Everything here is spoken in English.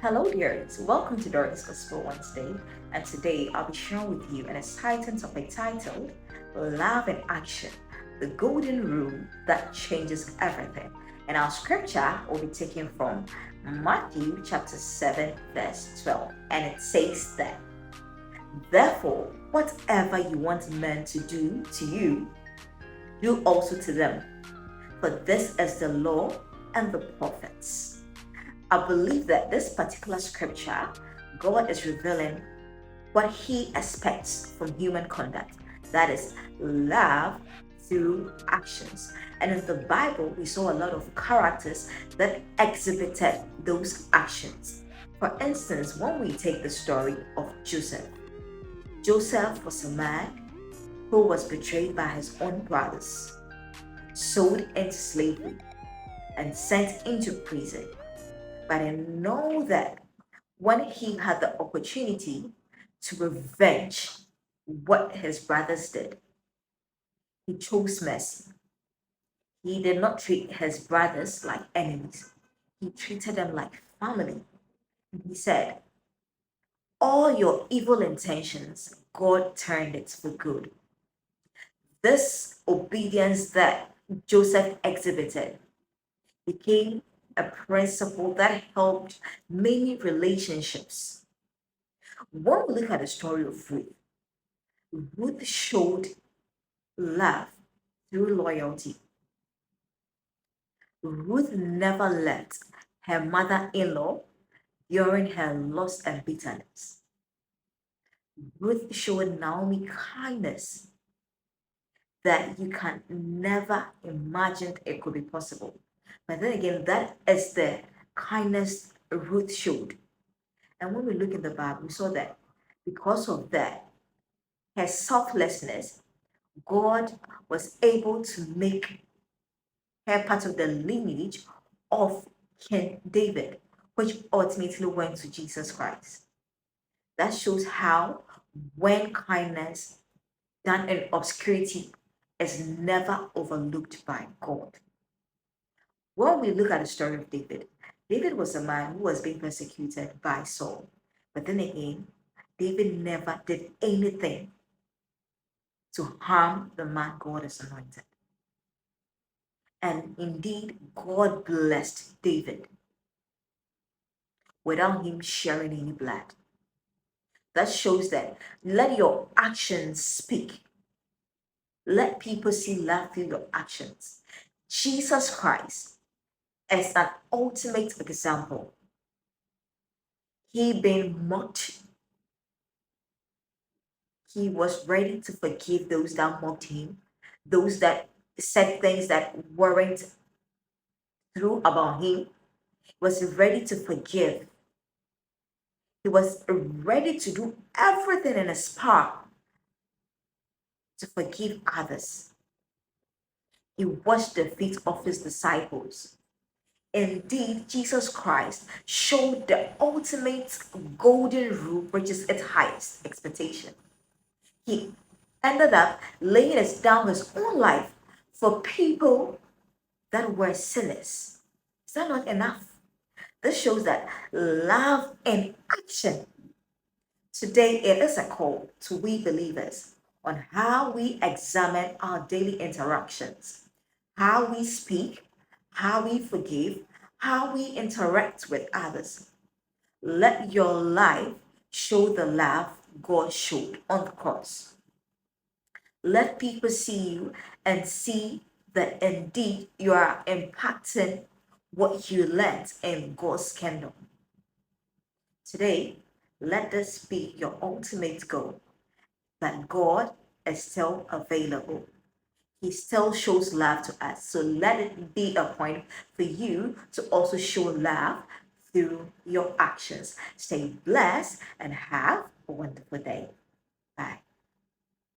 Hello, dears. Welcome to Doreen's Gospel Wednesday, and today I'll be sharing with you an exciting topic titled Love in Action, the golden rule that changes everything. And our scripture will be taken from Matthew chapter 7, verse 12, and it says that, therefore, whatever you want men to do to you, do also to them, for this is the law and the prophets. I believe that this particular scripture, God is revealing what He expects from human conduct. That is love through actions. And in the Bible, we saw a lot of characters that exhibited those actions. For instance, when we take the story of Joseph, Joseph was a man who was betrayed by his own brothers, sold into slavery, and sent into prison. But I know that when he had the opportunity to revenge what his brothers did, he chose mercy. He did not treat his brothers like enemies. He treated them like family. And he said, all your evil intentions, God turned it for good. This obedience that Joseph exhibited became a principle that helped many relationships. When we look at the story of Ruth, Ruth showed love through loyalty. Ruth never left her mother-in-law during her loss and bitterness. Ruth showed Naomi kindness that you can never imagine it could be possible. But then again, that is the kindness Ruth showed. And when we look in the Bible, we saw that because of that, her selflessness, God was able to make her part of the lineage of King David, which ultimately went to Jesus Christ. That shows how when kindness done in obscurity is never overlooked by God. When we look at the story of David, David was a man who was being persecuted by Saul. But then again, David never did anything to harm the man God has anointed. And indeed, God blessed David without him sharing any blood. That shows that let your actions speak. Let people see love through your actions. Jesus Christ is an ultimate example. He being mocked, he was ready to forgive those that mocked him, those that said things that weren't true about him. He was ready to forgive. He was ready to do everything in his power to forgive others. He washed the feet of his disciples. Indeed, Jesus Christ showed the ultimate golden rule, which is its highest expectation. He ended up laying down his own life for people that were sinners. Is that not enough? This shows that love in action. Today, it is a call to we believers on how we examine our daily interactions, how we speak, how we forgive, how we interact with others. Let your life show the love God showed on the cross. Let people see you and see that indeed you are impacting what you learned in God's kingdom. Today, let this be your ultimate goal, that God is still available. He still shows love to us. So let it be a point for you to also show love through your actions. Stay blessed and have a wonderful day. Bye.